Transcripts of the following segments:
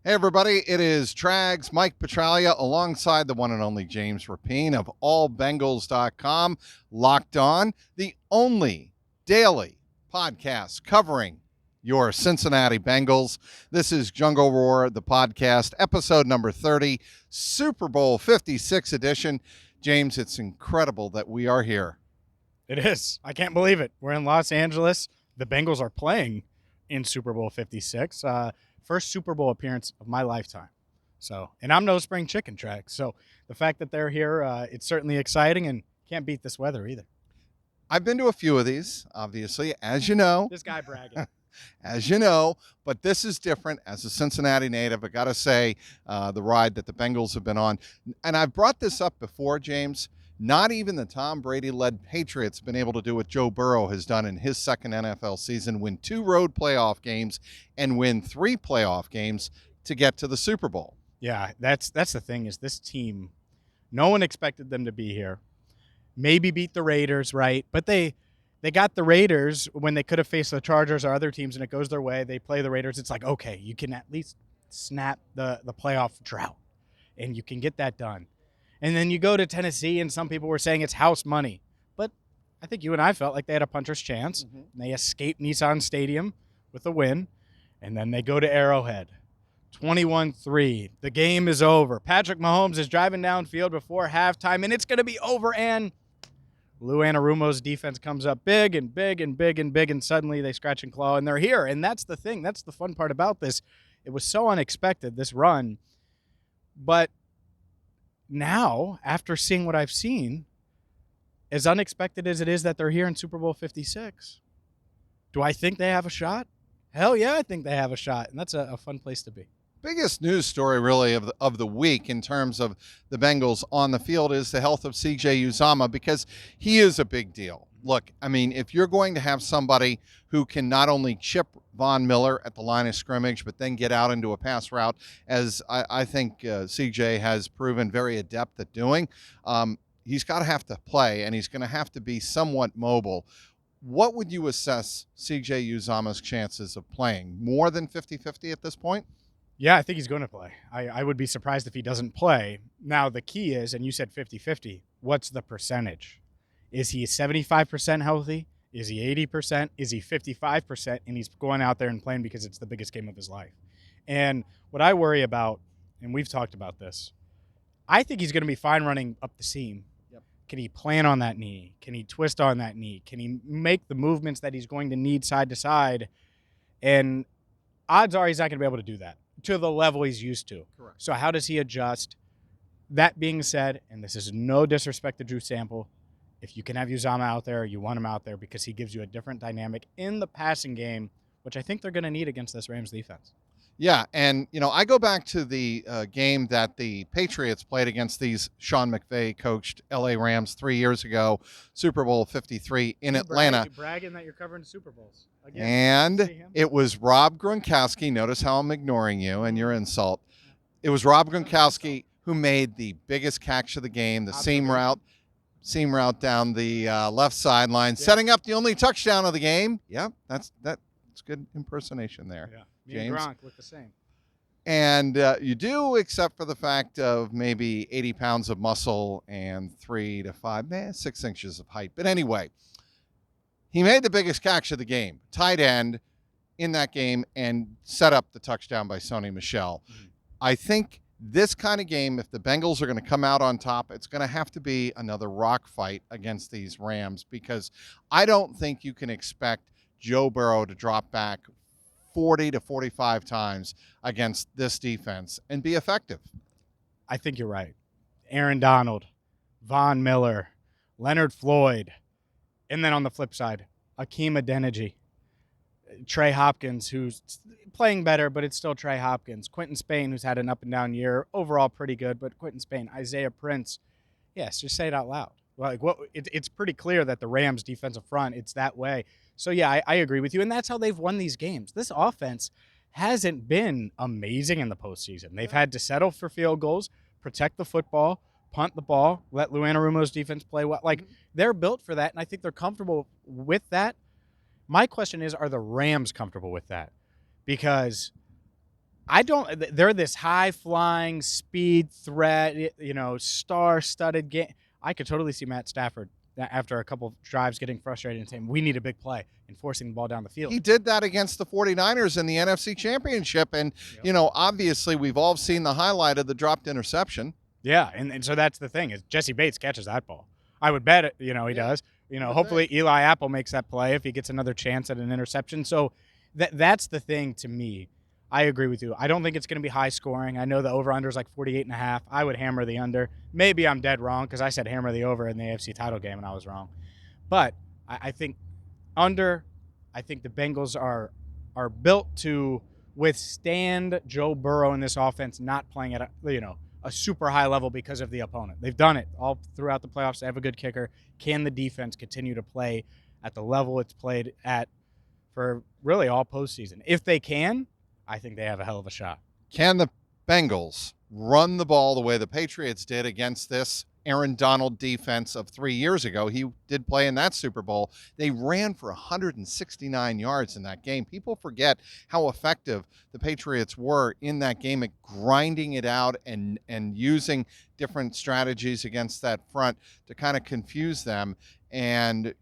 Hey, everybody, it is Trags, Mike Petraglia, alongside the one and only James Rapien of allbengals.com, Locked On, the only daily podcast covering your Cincinnati Bengals. This is Jungle Roar, the podcast, episode number 30, Super Bowl 56 edition. James, it's incredible that we are here. It is. I can't believe it. We're in Los Angeles. The Bengals are playing in Super Bowl 56. First Super Bowl appearance of my lifetime. And I'm no spring chicken track. So the fact that they're here, it's certainly exciting, and can't beat this weather either. I've been to a few of these, obviously, as you know. This guy bragging. As you know, but this is different. As a Cincinnati native, I got to say, the ride that the Bengals have been on, and I've brought this up before, James, not even the Tom Brady-led Patriots have been able to do what Joe Burrow has done in his second NFL season, win 2 road playoff games and win 3 playoff games to get to the Super Bowl. Yeah, that's the thing is this team, no one expected them to be here. Maybe beat the Raiders, right? But they got the Raiders when they could have faced the Chargers or other teams, and it goes their way. They play the Raiders. It's like, okay, you can at least snap the playoff drought, and you can get that done. And then you go to Tennessee, and some people were saying it's house money. But I think you and I felt like they had a puncher's chance. Mm-hmm. And they escaped Nissan Stadium with a win. And then they go to Arrowhead. 21-3. The game is over. Patrick Mahomes is driving downfield before halftime, and it's going to be over. And Lou Anarumo's defense comes up big and big and big and big, and suddenly they scratch and claw, and they're here. And that's the thing. That's the fun part about this. It was so unexpected, this run. But now, after seeing what I've seen, as unexpected as it is that they're here in Super Bowl 56, do I think they have a shot? Hell yeah, I think they have a shot, and that's a fun place to be. Biggest news story really of the week in terms of the Bengals on the field is the health of CJ Uzomah, because he is a big deal. Look, I mean, if you're going to have somebody who can not only chip Von Miller at the line of scrimmage, but then get out into a pass route, as I think CJ has proven very adept at doing, he's got to have to play, and he's going to have to be somewhat mobile. What would you assess CJ Uzomah's chances of playing? More than 50-50 at this point? Yeah, I think he's going to play. I would be surprised if he doesn't play. Now, the key is, and you said 50-50, what's the percentage? Is he 75% healthy? Is he 80%? Is he 55%? And he's going out there and playing because it's the biggest game of his life. And what I worry about, and we've talked about this, I think he's going to be fine running up the seam. Yep. Can he plant on that knee? Can he twist on that knee? Can he make the movements that he's going to need side to side? And odds are he's not going to be able to do that to the level he's used to. Correct. So how does he adjust? That being said, and this is no disrespect to Drew Sample, if you can have Uzomah out there, you want him out there because he gives you a different dynamic in the passing game, which I think they're going to need against this Rams defense. Yeah, and, I go back to the game that the Patriots played against these Sean McVay coached L.A. Rams 3 years ago, Super Bowl 53 in Atlanta. You're bragging that you're covering Super Bowls. Again, and it was Rob Gronkowski. Notice how I'm ignoring you and your insult. It was Rob Gronkowski who made the biggest catch of the game, the seam route down the left sideline, setting up the only touchdown of the game. Yeah, that's good impersonation there. Yeah. James. Me and Gronk look the same. And you do, except for the fact of maybe 80 pounds of muscle and 6 inches of height. But anyway, he made the biggest catch of the game, tight end in that game, and set up the touchdown by Sony Michel. Mm-hmm. I think this kind of game, if the Bengals are going to come out on top, it's going to have to be another rock fight against these Rams, because I don't think you can expect Joe Burrow to drop back 40 to 45 times against this defense and be effective. I think you're right. Aaron Donald, Von Miller, Leonard Floyd, and then on the flip side, Akeem Adeniji, Trey Hopkins, who's playing better, but it's still Trey Hopkins. Quentin Spain, who's had an up-and-down year, overall pretty good, but Quentin Spain, Isaiah Prince. Yes, just say it out loud. It's pretty clear that the Rams' defensive front, it's that way. So, yeah, I agree with you, and that's how they've won these games. This offense hasn't been amazing in the postseason. They've had to settle for field goals, protect the football, punt the ball, let Lou Anarumo's defense play well. They're built for that, and I think they're comfortable with that. My question is, are the Rams comfortable with that? Because I don't. They're this high-flying speed threat, star-studded game. I could totally see Matt Stafford after a couple of drives getting frustrated and saying, "We need a big play," and forcing the ball down the field. He did that against the 49ers in the NFC Championship. And, obviously we've all seen the highlight of the dropped interception. Yeah, and so that's the thing is Jesse Bates catches that ball. I would bet he does. Hopefully Eli Apple makes that play if he gets another chance at an interception. So that's the thing to me. I agree with you. I don't think it's going to be high scoring. I know the over-under is like 48.5. I would hammer the under. Maybe I'm dead wrong because I said hammer the over in the AFC title game and I was wrong. But I think under. I think the Bengals are built to withstand Joe Burrow in this offense not playing at a super high level because of the opponent. They've done it all throughout the playoffs. They have a good kicker. Can the defense continue to play at the level it's played at for really all postseason? If they can, I think they have a hell of a shot. Can the Bengals run the ball the way the Patriots did against this Aaron Donald defense of 3 years ago? He did play in that Super Bowl. They ran for 169 yards in that game. People forget how effective the Patriots were in that game at grinding it out and using different strategies against that front to kind of confuse them and,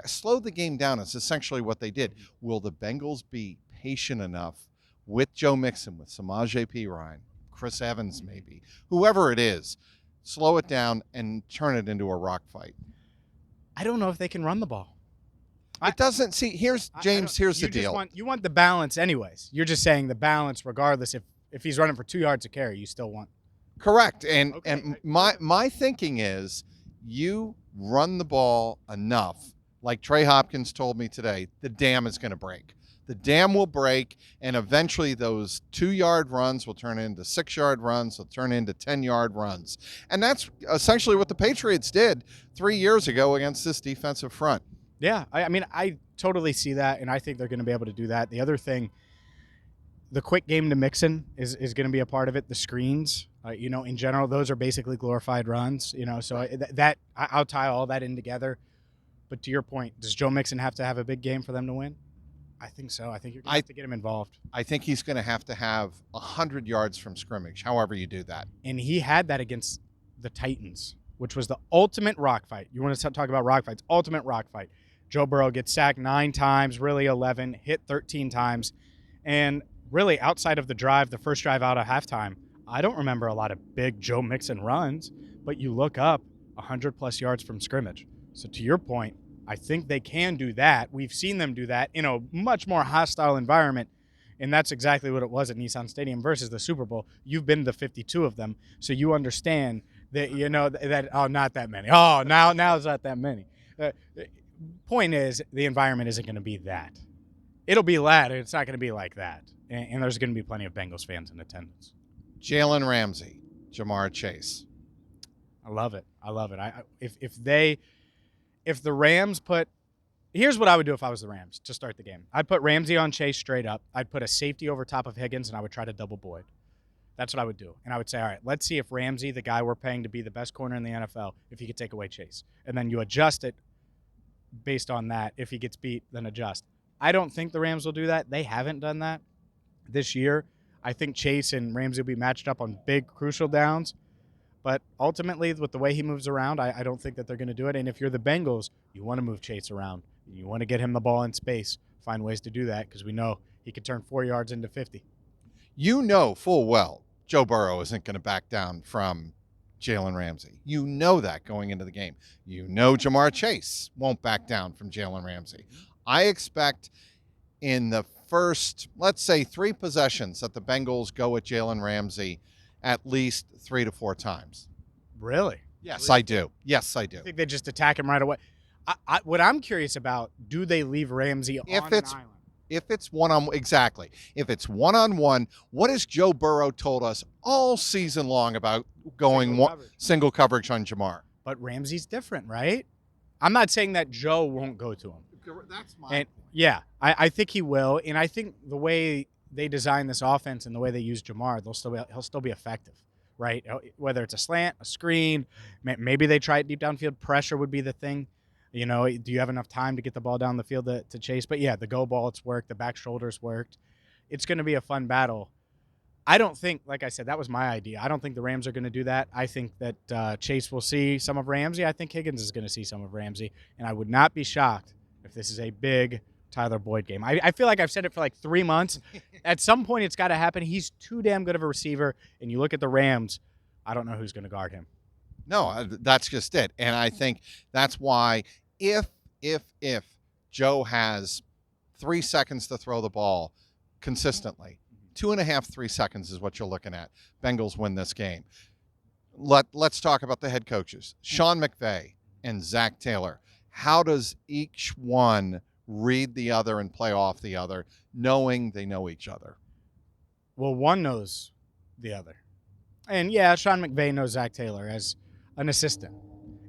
slow the game down is essentially what they did. Will the Bengals be patient enough with Joe Mixon, with Samaje Perine, Chris Evans maybe, whoever it is, slow it down and turn it into a rock fight? I don't know if they can run the ball. It doesn't. See, here's the deal. You want the balance anyways. You're just saying the balance regardless. If he's running for 2 yards a carry, you still want. Correct. And my thinking is you run the ball enough, like Trey Hopkins told me today, the dam is going to break. The dam will break, and eventually those 2-yard runs will turn into 6-yard runs, will turn into 10-yard runs. And that's essentially what the Patriots did 3 years ago against this defensive front. Yeah, I totally see that, and I think they're going to be able to do that. The other thing, the quick game to Mixon is going to be a part of it. The screens, in general, those are basically glorified runs. So that I'll tie all that in together. But to your point, does Joe Mixon have to have a big game for them to win? I think so. I think you're going to have to get him involved. I think he's going to have 100 yards from scrimmage, however you do that. And he had that against the Titans, which was the ultimate rock fight. You want to talk about rock fights? Ultimate rock fight. Joe Burrow gets sacked 9 times, really 11, hit 13 times. And really outside of the drive, the first drive out of halftime, I don't remember a lot of big Joe Mixon runs, but you look up 100-plus yards from scrimmage. So to your point, I think they can do that. We've seen them do that in a much more hostile environment, and that's exactly what it was at Nissan Stadium versus the Super Bowl. You've been to 52 of them, so you understand that, not that many. Oh, now it's not that many. Point is, the environment isn't going to be that. It'll be loud, and it's not going to be like that. And there's going to be plenty of Bengals fans in attendance. Jalen Ramsey, Jamar Chase. I love it. If the Rams here's what I would do if I was the Rams to start the game. I'd put Ramsey on Chase straight up. I'd put a safety over top of Higgins, and I would try to double Boyd. That's what I would do. And I would say, all right, let's see if Ramsey, the guy we're paying to be the best corner in the NFL, if he could take away Chase. And then you adjust it based on that. If he gets beat, then adjust. I don't think the Rams will do that. They haven't done that this year. I think Chase and Ramsey will be matched up on big, crucial downs. But ultimately, with the way he moves around, I don't think that they're going to do it. And if you're the Bengals, you want to move Chase around. You want to get him the ball in space. Find ways to do that because we know he could turn 4 yards into 50. You know full well Joe Burrow isn't going to back down from Jalen Ramsey. You know that going into the game. You know Jamar Chase won't back down from Jalen Ramsey. I expect in the first, let's say, 3 possessions that the Bengals go at Jalen Ramsey at least 3 to 4 times. Really? Yes, I do. Yes, I do. I think they just attack him right away. What I'm curious about, do they leave Ramsey on an island? If it's one-on-one, exactly. If it's one-on-one, what has Joe Burrow told us all season long about going single coverage on Jamar? But Ramsey's different, right? I'm not saying that Joe won't go to him. That's my point. Yeah, I think he will. And I think the way they design this offense and the way they use Jamar, he'll still be effective, right? Whether it's a slant, a screen, maybe they try it deep downfield. Pressure would be the thing. Do you have enough time to get the ball down the field to chase? But yeah, the go ball, it's worked. The back shoulders worked. It's going to be a fun battle. I don't think, like I said, that was my idea. I don't think the Rams are going to do that. I think that Chase will see some of Ramsey. I think Higgins is going to see some of Ramsey. And I would not be shocked if this is a big Tyler Boyd game. I feel like I've said it for like 3 months. At some point, it's got to happen. He's too damn good of a receiver. And you look at the Rams, I don't know who's going to guard him. No, that's just it. And I think that's why if Joe has 3 seconds to throw the ball consistently, 2.5, 3 seconds is what you're looking at. Bengals win this game. Let's talk about the head coaches. Sean McVay and Zach Taylor. How does each one read the other and play off the other, knowing they know each other? Well, one knows the other. And, yeah, Sean McVay knows Zach Taylor as an assistant.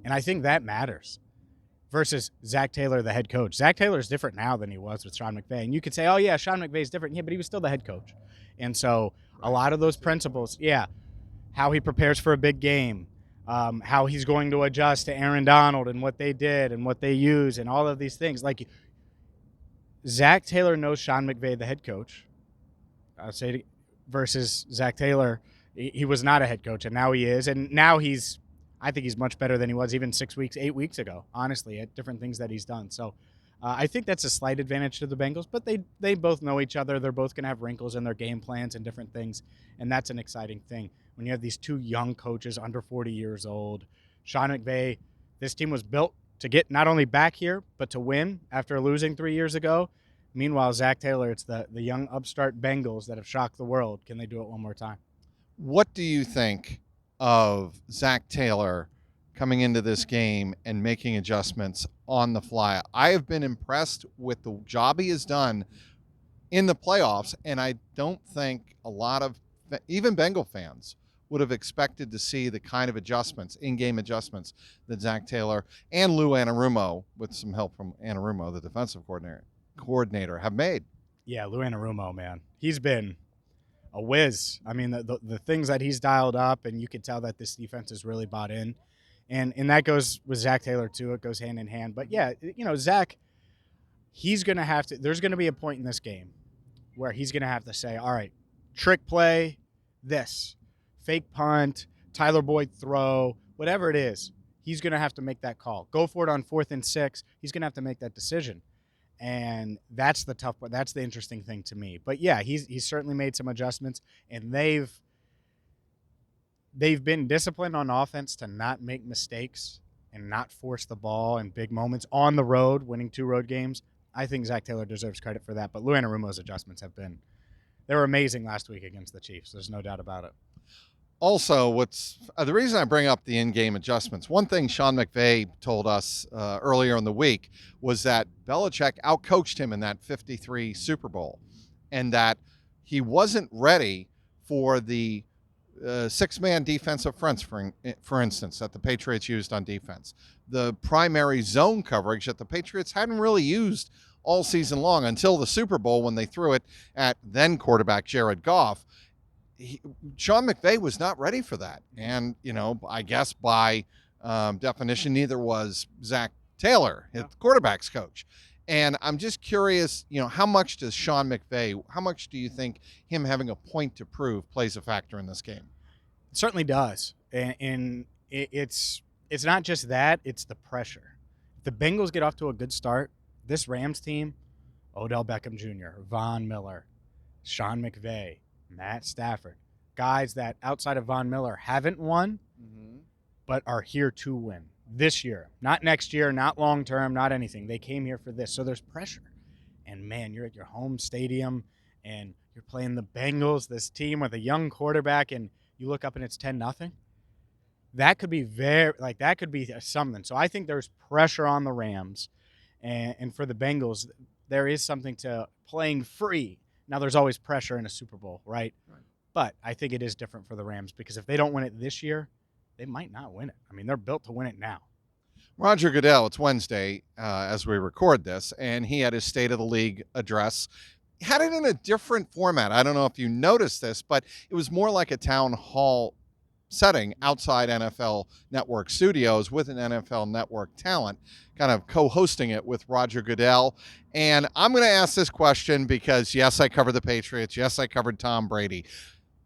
And I think that matters versus Zach Taylor, the head coach. Zach Taylor is different now than he was with Sean McVay. And you could say, oh, yeah, Sean McVay is different. Yeah, but he was still the head coach. And so a lot of those principles, how he prepares for a big game, how he's going to adjust to Aaron Donald and what they did and what they use and all of these things. Like, Zach Taylor knows Sean McVay, the head coach. I'll say it, versus Zach Taylor, he was not a head coach, and now he is. And now I think he's much better than he was even 8 weeks ago, honestly, at different things that he's done. So I think that's a slight advantage to the Bengals, but they both know each other. They're both going to have wrinkles in their game plans and different things, and that's an exciting thing. When you have these two young coaches under 40 years old, Sean McVay, this team was built to get not only back here, but to win after losing 3 years ago. Meanwhile, Zach Taylor, it's the young upstart Bengals that have shocked the world. Can they do it one more time? What do you think of Zach Taylor coming into this game and making adjustments on the fly? I have been impressed with the job he has done in the playoffs, and I don't think a lot of even Bengal fans would have expected to see the kind of adjustments, in-game adjustments, that Zach Taylor and Lou Anarumo, with some help from Anarumo, the defensive coordinator, have made. Yeah, Lou Anarumo, man. He's been a whiz. I mean, the things that he's dialed up, and you can tell that this defense is really bought in. And that goes with Zach Taylor, too. It goes hand in hand. But, yeah, Zach, he's going to have to – there's going to be a point in this game where he's going to have to say, all right, trick play, this, fake punt, Tyler Boyd throw, whatever it is, he's going to have to make that call. Go for it on 4th and 6. He's going to have to make that decision. And that's the tough part. That's the interesting thing to me. But, yeah, he's certainly made some adjustments, and they've been disciplined on offense to not make mistakes and not force the ball in big moments on the road, winning 2 road games. I think Zach Taylor deserves credit for that. But Lou Anarumo's adjustments they were amazing last week against the Chiefs. There's no doubt about it. Also, the reason I bring up the in-game adjustments, one thing Sean McVay told us earlier in the week was that Belichick outcoached him in that 53 Super Bowl, and that he wasn't ready for the 6-man defensive fronts, for instance, that the Patriots used on defense. The primary zone coverage that the Patriots hadn't really used all season long until the Super Bowl when they threw it at then quarterback Jared Goff. Sean McVay was not ready for that. And, I guess by definition, neither was Zach Taylor, his quarterback's coach. And I'm just curious, how much do you think him having a point to prove plays a factor in this game? It certainly does. And it's not just that, it's the pressure. If the Bengals get off to a good start, this Rams team, Odell Beckham Jr., Von Miller, Sean McVay, Matt Stafford, guys that outside of Von Miller haven't won, but are here to win this year. Not next year, not long term, not anything. They came here for this. So there's pressure. And, man, you're at your home stadium, and you're playing the Bengals, this team with a young quarterback, and you look up and it's 10-0. That could be something. So I think there's pressure on the Rams. And for the Bengals, there is something to playing free. Now, there's always pressure in a Super Bowl, right? But I think it is different for the Rams because if they don't win it this year, they might not win it. I mean, they're built to win it now. Roger Goodell, it's Wednesday as we record this, and he had his State of the League address. He had it in a different format. I don't know if you noticed this, but it was more like a town hall setting outside NFL Network studios with an NFL Network talent, kind of co-hosting it with Roger Goodell. And I'm going to ask this question because, yes, I covered the Patriots. Yes, I covered Tom Brady.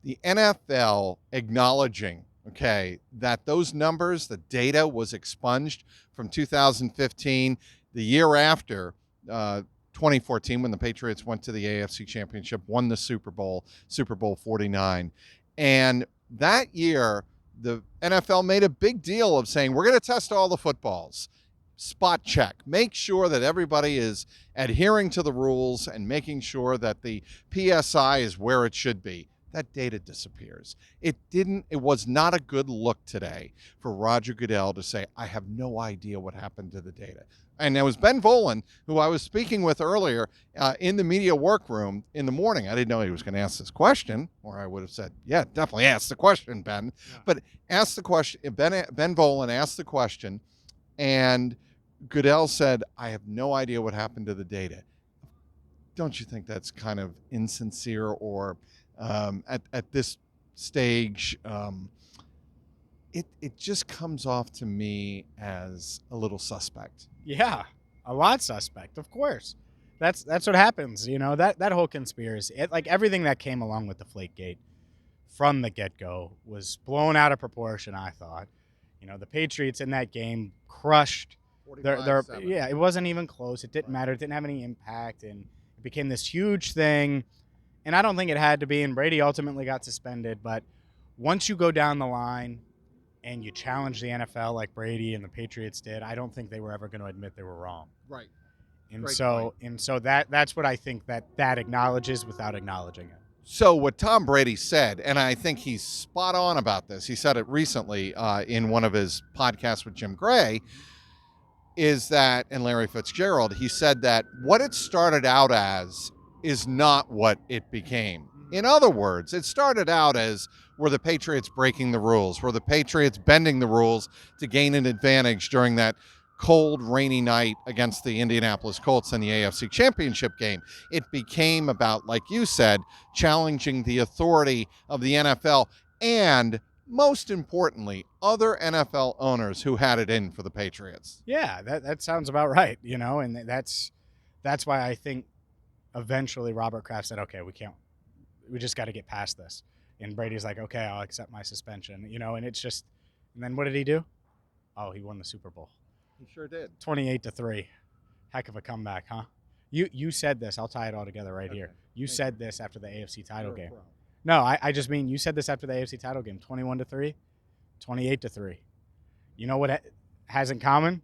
the NFL acknowledging, okay, that those numbers, the data was expunged from 2015, the year after 2014, when the Patriots went to the AFC Championship, won the Super Bowl 49. And that year, the NFL made a big deal of saying, we're going to test all the footballs. Spot check. Make sure that everybody is adhering to the rules and making sure that the PSI is where it should be. That data disappears. It was not a good look today for Roger Goodell to say, I have no idea what happened to the data. And it was Ben Volen, who I was speaking with earlier in the media workroom in the morning. I didn't know he was going to ask this question, or I would have said, yeah, definitely ask the question, Ben. Yeah. But ask the question. Ben Volen asked the question, and Goodell said, I have no idea what happened to the data. Don't you think that's kind of insincere, or at this stage, it just comes off to me as a little suspect. Yeah, a lot suspect, of course. That's what happens, that whole conspiracy. Like everything that came along with the Deflategate from the get-go was blown out of proportion, I thought. The Patriots in that game crushed yeah, it wasn't even close. It didn't matter. It didn't have any impact, and it became this huge thing. And I don't think it had to be, and Brady ultimately got suspended. But once you go down the line and you challenge the NFL like Brady and the Patriots did, I don't think they were ever going to admit they were wrong. Right. And so that's what I think that acknowledges without acknowledging it. So what Tom Brady said, and I think he's spot on about this, he said it recently in one of his podcasts with Jim Gray, is that, and Larry Fitzgerald, he said that what it started out as is not what it became. In other words, it started out as, were the Patriots breaking the rules? Were the Patriots bending the rules to gain an advantage during that cold, rainy night against the Indianapolis Colts in the AFC Championship game? It became about, like you said, challenging the authority of the NFL and, most importantly, other NFL owners who had it in for the Patriots. Yeah, that sounds about right, and that's why I think eventually Robert Kraft said, okay, we just got to get past this. And Brady's like, okay, I'll accept my suspension, and it's just, and then what did he do? Oh, he won the Super Bowl. He sure did. 28-3. Heck of a comeback, huh? You said this. I'll tie it all together right here. You said this after the AFC title game. No, I just mean you said this after the AFC title game. 21-3, 28-3. You know what it has in common?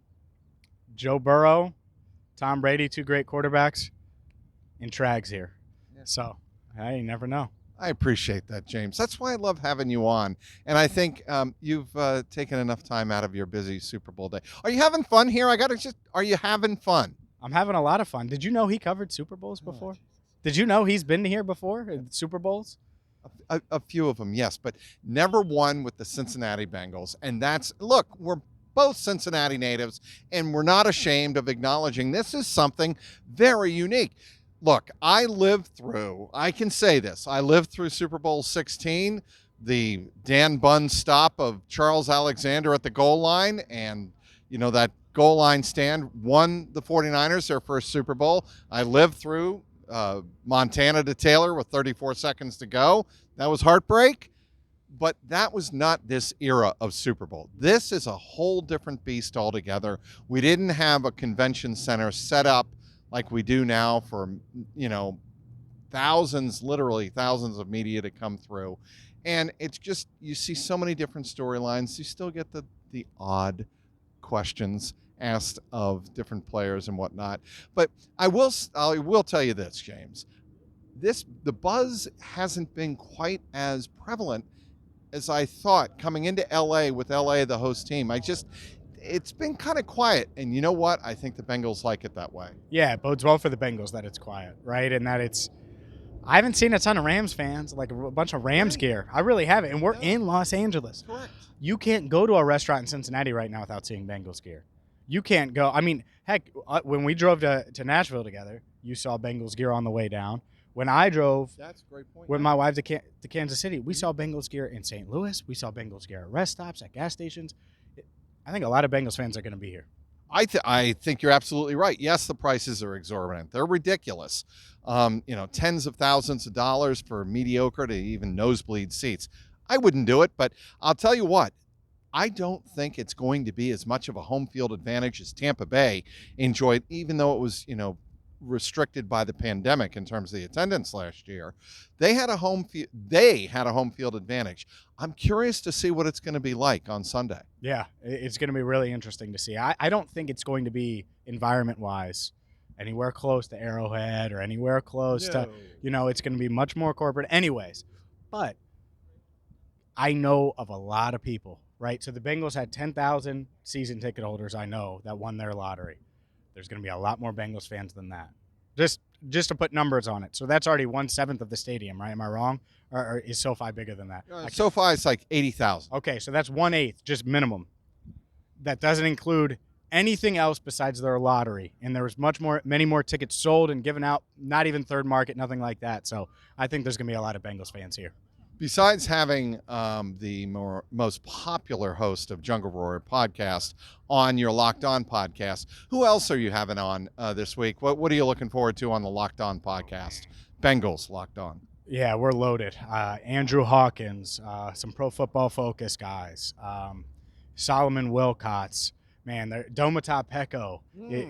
Joe Burrow, Tom Brady, two great quarterbacks, and Trags here. Yeah. So, you never know. I appreciate that, James. That's why I love having you on. And I think you've taken enough time out of your busy Super Bowl day. Are you having fun here? Are you having fun? I'm having a lot of fun. Did you know he covered Super Bowls before? Did you know he's been here before in Super Bowls? A few of them, yes, but never one with the Cincinnati Bengals. And look, we're both Cincinnati natives, and we're not ashamed of acknowledging this is something very unique. Look, I can say this, I lived through Super Bowl 16, the Dan Bunn stop of Charles Alexander at the goal line, and, that goal line stand won the 49ers their first Super Bowl. I lived through Montana to Taylor with 34 seconds to go. That was heartbreak, but that was not this era of Super Bowl. This is a whole different beast altogether. We didn't have a convention center set up like we do now for, literally thousands of media to come through. And it's just, you see so many different storylines. You still get the odd questions asked of different players and whatnot. But I will tell you this, James. The buzz hasn't been quite as prevalent as I thought coming into LA with LA, the host team. It's been kind of quiet. And you know what? I think the Bengals like it that way. Yeah, it bodes well for the Bengals that it's quiet, right? And that I haven't seen a ton of Rams fans, like a bunch of Rams gear. I really haven't. And we're in Los Angeles. Correct. You can't go to a restaurant in Cincinnati right now without seeing Bengals gear. You can't go. I mean, heck, when we drove to Nashville together, you saw Bengals gear on the way down. When I drove That's a great point, with my wife to Kansas City, we saw Bengals gear in St. Louis. We saw Bengals gear at rest stops, at gas stations. I think a lot of Bengals fans are going to be here. I think you're absolutely right. Yes, the prices are exorbitant. They're ridiculous. Tens of thousands of dollars for mediocre to even nosebleed seats. I wouldn't do it, but I'll tell you what. I don't think it's going to be as much of a home field advantage as Tampa Bay enjoyed, even though it was, restricted by the pandemic in terms of the attendance last year. They had a home field advantage. I'm curious to see what it's going to be like on Sunday. Yeah, it's going to be really interesting to see. I don't think it's going to be environment-wise anywhere close to Arrowhead or anywhere close to, it's going to be much more corporate anyways. But I know of a lot of people, right? So the Bengals had 10,000 season ticket holders, I know, that won their lottery. There's going to be a lot more Bengals fans than that. Just to put numbers on it. So that's already 1/7 of the stadium, right? Am I wrong? Or is SoFi bigger than that? SoFi is like 80,000. Okay, so that's 1/8, just minimum. That doesn't include anything else besides their lottery. And there was many more tickets sold and given out, not even third market, nothing like that. So I think there's going to be a lot of Bengals fans here. Besides having the most popular host of Jungle Roar podcast on your Locked On podcast, who else are you having on this week? What are you looking forward to on the Locked On podcast? Bengals Locked On. Yeah, we're loaded. Andrew Hawkins, some Pro Football Focus guys, Solomon Wilcots. Man, Domata Pecco. Great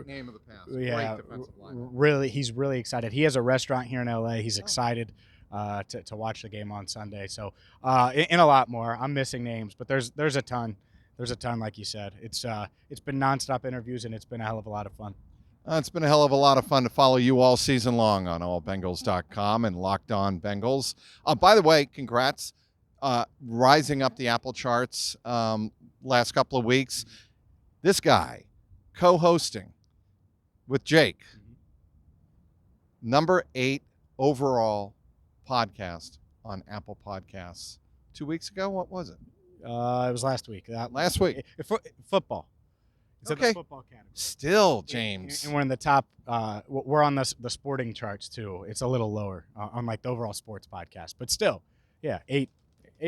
name of the past. Yeah, Great defensive line. Really, he's really excited. He has a restaurant here in LA. He's excited to watch the game on Sunday. So, and a lot more. I'm missing names, but there's a ton. There's a ton, like you said. It's been nonstop interviews, and it's been a hell of a lot of fun. It's been a hell of a lot of fun to follow you all season long on allbengals.com and Locked On Bengals. By the way, congrats. Rising up the Apple charts last couple of weeks. This guy co-hosting with Jake, number 8 overall podcast on Apple Podcasts 2 weeks ago. What was it? It was last week. Last week. Football. It's okay. in the football category. Still, James. And we're in the top. We're on the sporting charts too. It's a little lower on like the overall sports podcast, but still, yeah, 8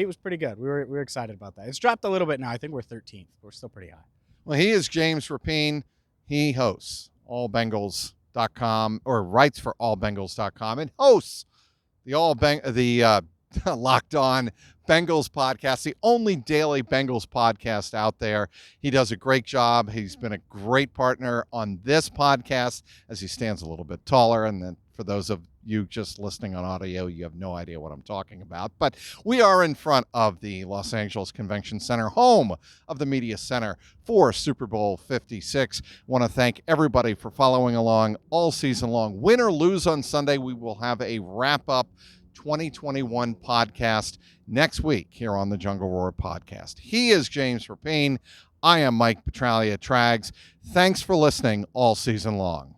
was pretty good. We were excited about that. It's dropped a little bit now. I think we're 13th. We're still pretty high. Well, he is James Rapien. He hosts allbengals.com or writes for allbengals.com and hosts the Locked On Bengals podcast, the only daily Bengals podcast out there. He does a great job. He's been a great partner on this podcast as he stands a little bit taller. And then for those of you just listening on audio, you have no idea what I'm talking about. But we are in front of the Los Angeles Convention Center, home of the Media Center for Super Bowl 56. Want to thank everybody for following along all season long. Win or lose on Sunday, we will have a wrap-up 2021 podcast next week here on the Jungle Roar podcast. He is James Rapien. I am Mike Petraglia, Trags. Thanks for listening all season long.